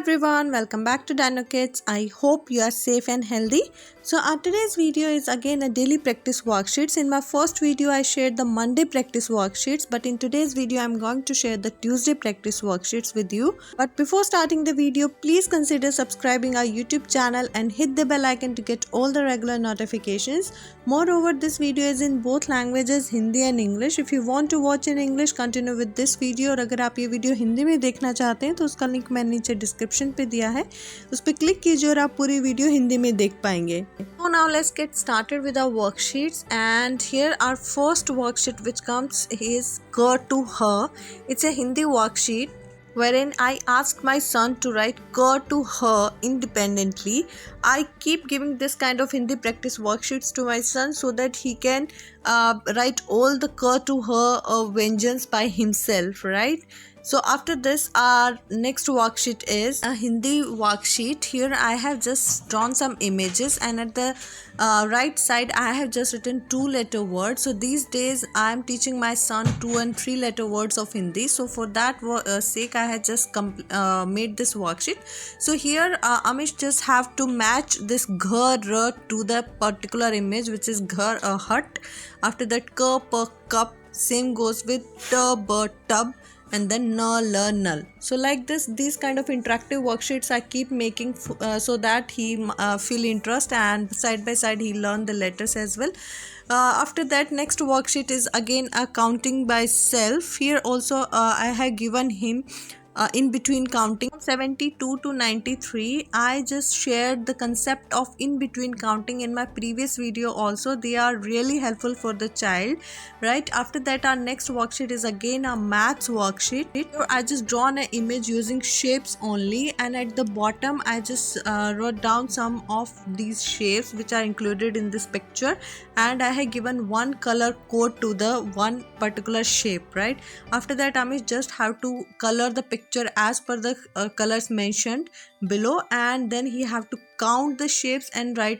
everyone, welcome back to Dynokids. I hope you are safe and healthy. So today's video is again a daily practice worksheets. In my first video I shared the Monday practice worksheets, but in today's video I'm going to share the Tuesday practice worksheets with you. But before starting the video, please consider subscribing our YouTube channel and hit the bell icon to get all the regular notifications. Moreover, this video is in both languages, Hindi and English. If you want to watch in English, continue with this video. और अगर आप ये video Hindi में देखना चाहते हैं तो उसका लिंक मैंने नीचे डिस्क्रिप्शन पे दिया है, उस पर क्लिक कीजिए और आप पूरी वीडियो हिंदी में देख पाएंगे. So now let's get started with our worksheets, and here our first worksheet which comes is Go to Her. It's a Hindi worksheet wherein I asked my son to write Go to Her independently. I keep giving this kind of Hindi practice worksheets to my son so that he can write all the Go to Her vengeance by himself, right? So after this, our next worksheet is a Hindi worksheet. Here I have just drawn some images, and at the right side I have just written 2-letter words. So these days I am teaching my son 2 and 3-letter words of Hindi. So for that sake I had just made this worksheet. So here Amish just have to match this ghar to the particular image, which is ghar, a hut. After that, k, p, cup. Same goes with t, b, tub. And then null. So like this, these kind of interactive worksheets I keep making so that he feel interest, and side by side he learn the letters as well. After that, next worksheet is again a counting by self. Here also I have given him in between counting 72 to 93. I just shared the concept of in between counting in my previous video also. They are really helpful for the child, right? After that, our next worksheet is again a maths worksheet. Here I just drawn an image using shapes only, and at the bottom I just wrote down some of these shapes which are included in this picture, and I have given one color code to the one particular shape, right? After that, Amish just have to color the picture as per the colors mentioned below, and then he have to count the shapes and write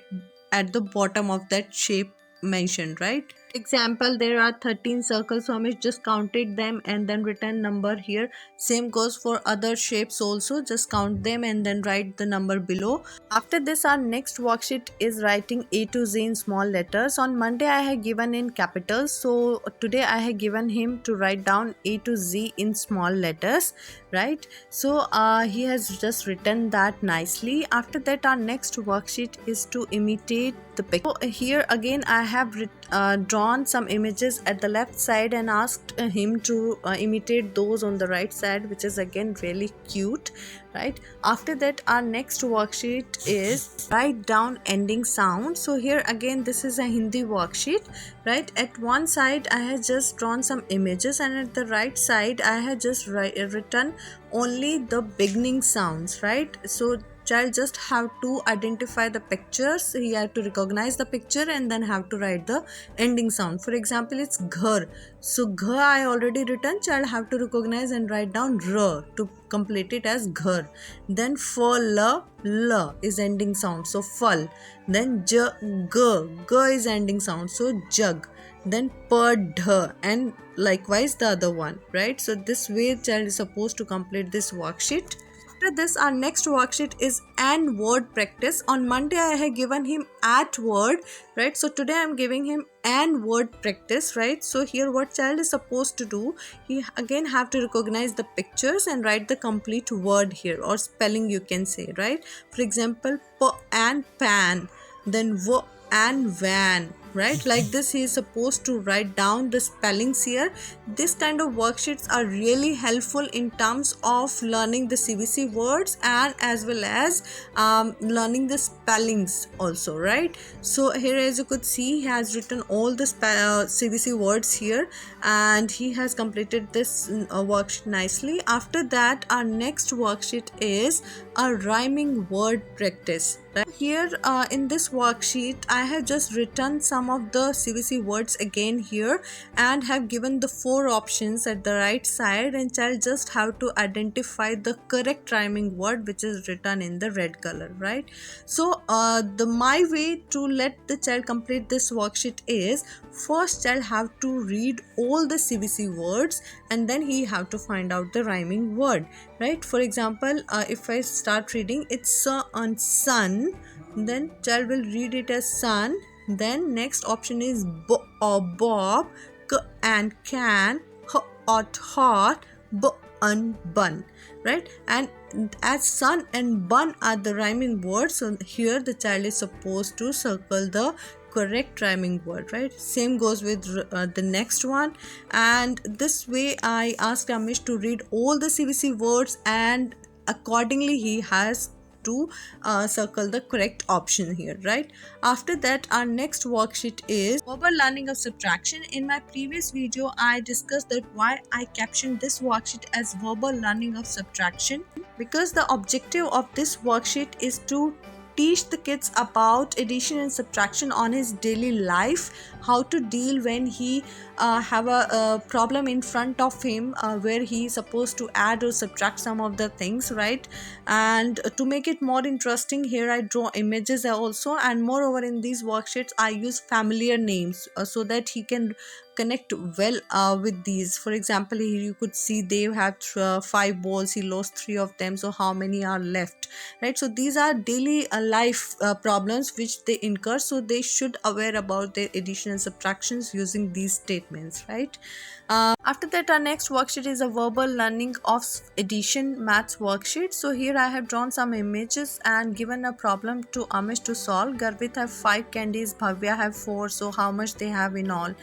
at the bottom of that shape mentioned, right? Example, there are 13 circles, so I just counted them and then written number here. Same goes for other shapes also, just count them and then write the number below. After this, our next worksheet is writing A to Z in small letters. On Monday I had given in capitals, so today I have given him to write down A to Z in small letters, right? So he has just written that nicely. After that, our next worksheet is to imitate the picture. So here again I have drawn some images at the left side and asked him to imitate those on the right side, which is again really cute, right? After that, our next worksheet is write down ending sound. So here again this is a Hindi worksheet, right? At one side I have just drawn some images, and at the right side I have just written only the beginning sounds, right? So child just have to identify the pictures. He have to recognize the picture and then have to write the ending sound. For example, it's ghar. So ghar I already written. Child have to recognize and write down r to complete it as ghar. Then fal, l is ending sound, so fal. Then g is ending sound, so jug. Then pad, and likewise the other one, right? So this way child is supposed to complete this worksheet. After this, our next worksheet is an word practice. On Monday I have given him at word, right? So today I am giving him an word practice, right? So here what child is supposed to do, he again have to recognize the pictures and write the complete word here, or spelling you can say, right? For example, p and pan, then v and van, right? Like this he is supposed to write down the spellings here. This kind of worksheets are really helpful in terms of learning the CBC words and as well as learning the spellings also, right? So here, as you could see, he has written all the CBC words here, and he has completed this worksheet nicely. After that, our next worksheet is a rhyming word practice. Here in this worksheet, I have just written some of the CVC words again here and have given the 4 options at the right side, and child just have to identify the correct rhyming word which is written in the red color, right? So my way to let the child complete this worksheet is, first child have to read all the CVC words and then he have to find out the rhyming word, right? For example, if I start reading, it's on sun, then child will read it as sun. Then next option is or bob, k and can, hot, b and bun, right? And as sun and bun are the rhyming words, so here the child is supposed to circle the correct rhyming word, right? Same goes with the next one. And this way I asked Amish to read all the CVC words, and accordingly he has to circle the correct option here, right? After that, our next worksheet is verbal learning of subtraction. In my previous video, I discussed that why I captioned this worksheet as verbal learning of subtraction, because the objective of this worksheet is to teach the kids about addition and subtraction on his daily life, how to deal when he have a problem in front of him where he is supposed to add or subtract some of the things, right? And to make it more interesting, here I draw images also, and moreover in these worksheets I use familiar names so that he can connect well with these. For example, here you could see they have 5 balls, he lost 3 of them, so how many are left, right? So these are daily life problems which they incur, so they should aware about their addition and subtractions using these statements, right? After that, our next worksheet is a verbal learning of addition maths worksheet. So here I have drawn some images and given a problem to Amish to solve. Garvit have 5 candies, Bhavya have 4, so how much they have in all,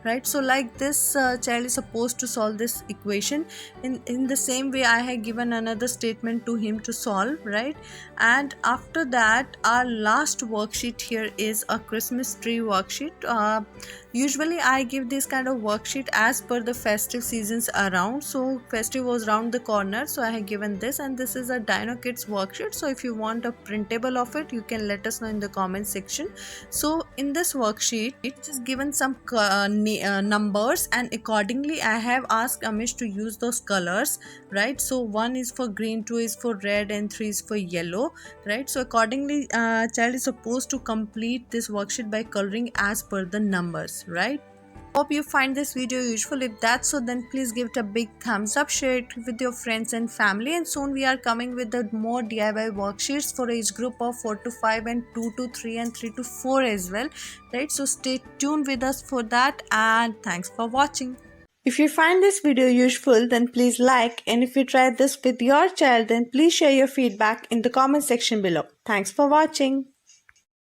right? So like this, child is supposed to solve this equation. In the same way, I have given another statement to him to solve, right? And after that, our last worksheet here is a Christmas tree worksheet. Usually I give this kind of worksheet as per the festive seasons around, so festive was round the corner, so I have given this, and this is a Dynokids worksheet. So if you want a printable of it, you can let us know in the comment section. So in this worksheet, it is given some numbers, and accordingly I have asked Amish to use those colors, right? So 1 is for green, 2 is for red, and 3 is for yellow, right? So accordingly child is supposed to complete this worksheet by coloring as per the numbers, right? Hope you find this video useful. If that's so, then please give it a big thumbs up, share it with your friends and family, and soon we are coming with the more DIY worksheets for age group of 4 to 5 and 2 to 3 and 3 to 4 as well, right? So stay tuned with us for that, and thanks for watching. If you find this video useful, then please like, and if you try this with your child, then please share your feedback in the comment section below. Thanks for watching.